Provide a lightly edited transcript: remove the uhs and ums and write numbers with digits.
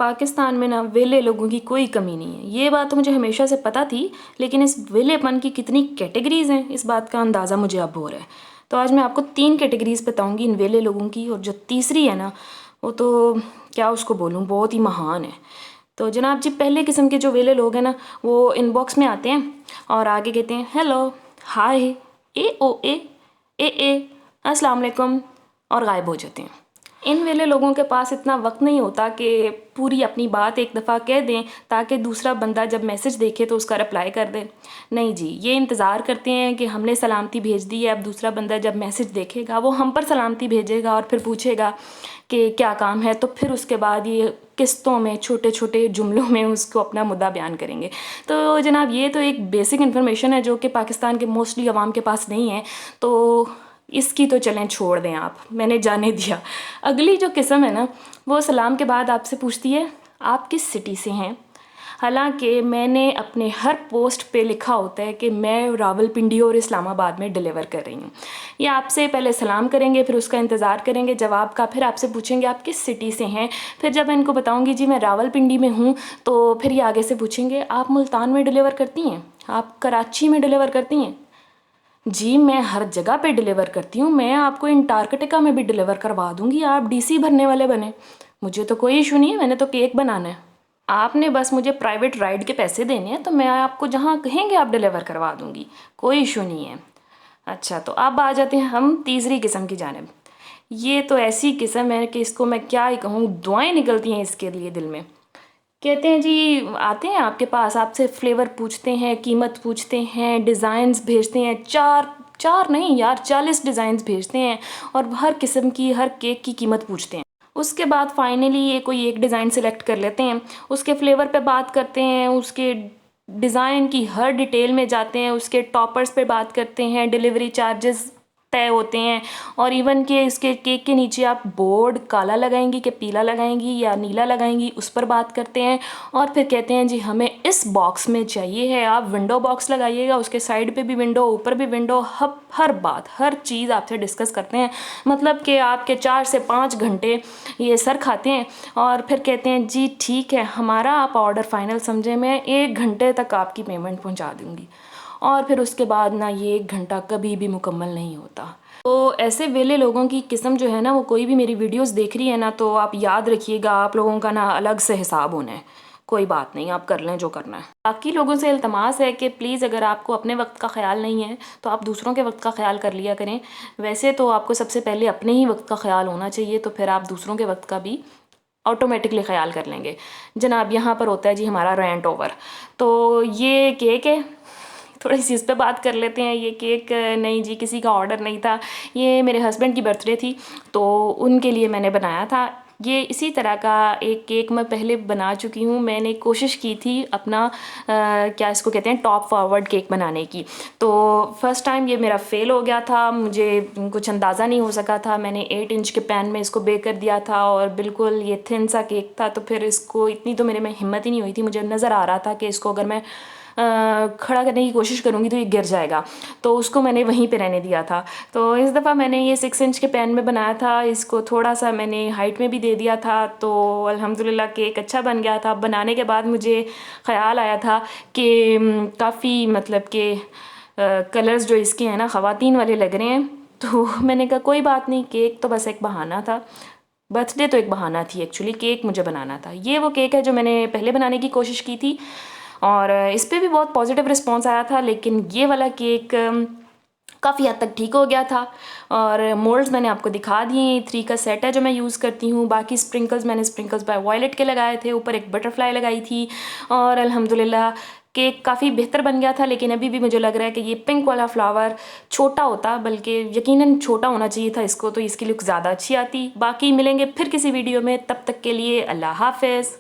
पाकिस्तान में ना वेले लोगों की कोई कमी नहीं है। ये बात तो मुझे हमेशा से पता थी, लेकिन इस वेलेपन की कितनी कैटेगरीज़ हैं इस बात का अंदाज़ा मुझे अब हो रहा है। तो आज मैं आपको 3 कैटेगरीज़ बताऊंगी इन वेले लोगों की, और जो तीसरी है ना वो तो क्या उसको बोलूँ, बहुत ही महान है। तो जनाब जी, पहले किस्म के जो वेले लोग हैं ना वो इनबॉक्स में आते हैं और आगे कहते हैं हेलो, हाय, ए अस्सलाम वालेकुम, और गायब हो जाते हैं। इन वेले लोगों के पास इतना वक्त नहीं होता कि पूरी अपनी बात एक दफ़ा कह दें ताकि दूसरा बंदा जब मैसेज देखे तो उसका रिप्लाई कर दे। नहीं जी, ये इंतज़ार करते हैं कि हमने सलामती भेज दी है, अब दूसरा बंदा जब मैसेज देखेगा वो हम पर सलामती भेजेगा और फिर पूछेगा कि क्या काम है, तो फिर उसके बाद ये किस्तों में छोटे छोटे जुमलों में उसको अपना मुद्दा बयान करेंगे। तो जनाब, ये तो एक बेसिक इन्फॉर्मेशन है जो कि पाकिस्तान के मोस्टली आवाम के पास नहीं है, तो इसकी तो चलें छोड़ दें आप, मैंने जाने दिया। अगली जो किस्म है ना वो सलाम के बाद आपसे पूछती है आप किस सिटी से हैं। हालांकि मैंने अपने हर पोस्ट पे लिखा होता है कि मैं रावलपिंडी और इस्लामाबाद में डिलीवर कर रही हूँ। ये आपसे पहले सलाम करेंगे, फिर उसका इंतज़ार करेंगे जवाब का, फिर आपसे पूछेंगे आप किस सिटी से हैं। फिर जब मैं इनको बताऊँगी जी मैं रावलपिंडी में हूँ, तो फिर ये आगे से पूछेंगे आप मुल्तान में डिलीवर करती हैं, आप कराची में डिलीवर करती हैं। जी मैं हर जगह पे डिलीवर करती हूँ, मैं आपको अंटार्कटिका में भी डिलीवर करवा दूँगी, आप डीसी भरने वाले बने, मुझे तो कोई इशू नहीं है, मैंने तो केक बनाना है। आपने बस मुझे प्राइवेट राइड के पैसे देने हैं, तो मैं आपको जहाँ कहेंगे आप डिलीवर करवा दूँगी, कोई इशू नहीं है। अच्छा, तो अब आ जाते हैं हम तीसरी किस्म की जानिब। ये तो ऐसी किस्म है कि इसको मैं क्या ही कहूँ, दुआएं निकलती हैं इसके लिए दिल में। कहते हैं जी, आते हैं आपके पास, आपसे फ्लेवर पूछते हैं, कीमत पूछते हैं, डिज़ाइंस भेजते हैं, चार चार नहीं यार 40 डिज़ाइंस भेजते हैं और हर किस्म की हर केक की कीमत पूछते हैं। उसके बाद फाइनली ये कोई एक डिज़ाइन सेलेक्ट कर लेते हैं, उसके फ्लेवर पे बात करते हैं, उसके डिज़ाइन की हर डिटेल में जाते हैं, उसके टॉपर्स पे बात करते हैं, डिलीवरी चार्जेस तय होते हैं, और इवन के इसके केक के नीचे आप बोर्ड काला लगाएंगी कि पीला लगाएंगी या नीला लगाएंगी उस पर बात करते हैं। और फिर कहते हैं जी हमें इस बॉक्स में चाहिए है, आप विंडो बॉक्स लगाइएगा, उसके साइड पे भी विंडो, ऊपर भी विंडो, हर बात हर चीज़ आपसे डिस्कस करते हैं। मतलब कि आपके 4 से 5 घंटे ये सर खाते हैं और फिर कहते हैं जी ठीक है, हमारा आप ऑर्डर फाइनल समझे, मैं 1 घंटे तक आपकी पेमेंट पहुँचा दूँगी। और फिर उसके बाद ना ये 1 घंटा कभी भी मुकम्मल नहीं होता। तो ऐसे वेले लोगों की किस्म जो है ना, वो कोई भी मेरी वीडियोस देख रही है ना, तो आप याद रखिएगा आप लोगों का ना अलग से हिसाब होना है। कोई बात नहीं, आप कर लें जो करना है। बाकी लोगों से इल्तमास है कि प्लीज़ अगर आपको अपने वक्त का ख्याल नहीं है तो आप दूसरों के वक्त का ख्याल कर लिया करें। वैसे तो आपको सबसे पहले अपने ही वक्त का ख्याल होना चाहिए, तो फिर आप दूसरों के वक्त का भी ऑटोमेटिकली ख्याल कर लेंगे। जनाब, यहाँ पर होता है जी हमारा रेंट ओवर। तो ये केक है, थोड़ी सी इस पे बात कर लेते हैं। ये केक नहीं जी, किसी का ऑर्डर नहीं था, ये मेरे हस्बैंड की बर्थडे थी तो उनके लिए मैंने बनाया था। ये इसी तरह का एक केक मैं पहले बना चुकी हूँ, मैंने कोशिश की थी अपना क्या इसको कहते हैं, टॉप फॉरवर्ड केक बनाने की। तो फर्स्ट टाइम ये मेरा फेल हो गया था, मुझे कुछ अंदाज़ा नहीं हो सका था। मैंने 8 इंच के पैन में इसको बेक कर दिया था और बिल्कुल ये थिन सा केक था, तो फिर इसको इतनी तो मेरे में हिम्मत ही नहीं हुई थी। मुझे नज़र आ रहा था कि इसको अगर मैं खड़ा करने की कोशिश करूँगी तो ये गिर जाएगा, तो उसको मैंने वहीं पे रहने दिया था। तो इस दफ़ा मैंने ये 6 इंच के पैन में बनाया था, इसको थोड़ा सा मैंने हाइट में भी दे दिया था, तो अल्हम्दुलिल्लाह केक अच्छा बन गया था। बनाने के बाद मुझे ख़याल आया था कि काफ़ी मतलब कि कलर्स जो इसके हैं ना ख़वातीन वाले लग रहे हैं, तो मैंने कहा कोई बात नहीं, केक तो बस एक बहाना था, बर्थडे तो एक बहाना थी, एक्चुअली केक मुझे बनाना था। ये वो केक है जो मैंने पहले बनाने की कोशिश की थी और इस पर भी बहुत पॉजिटिव रिस्पॉन्स आया था, लेकिन ये वाला केक काफ़ी हद तक ठीक हो गया था। और मोल्ड्स मैंने आपको दिखा दिए, 3 का सेट है जो मैं यूज़ करती हूँ। बाकी स्प्रिंकल्स मैंने स्प्रिंकल्स बाय वॉयलेट के लगाए थे, ऊपर एक बटरफ्लाई लगाई थी और अल्हम्दुलिल्लाह केक काफ़ी बेहतर बन गया था। लेकिन अभी भी मुझे लग रहा है कि ये पिंक वाला फ्लावर छोटा होता, बल्कि यकीनन छोटा होना चाहिए था इसको, तो इसकी लुक ज़्यादा अच्छी आती। बाकी मिलेंगे फिर किसी वीडियो में, तब तक के लिए अल्लाह हाफ़िज़।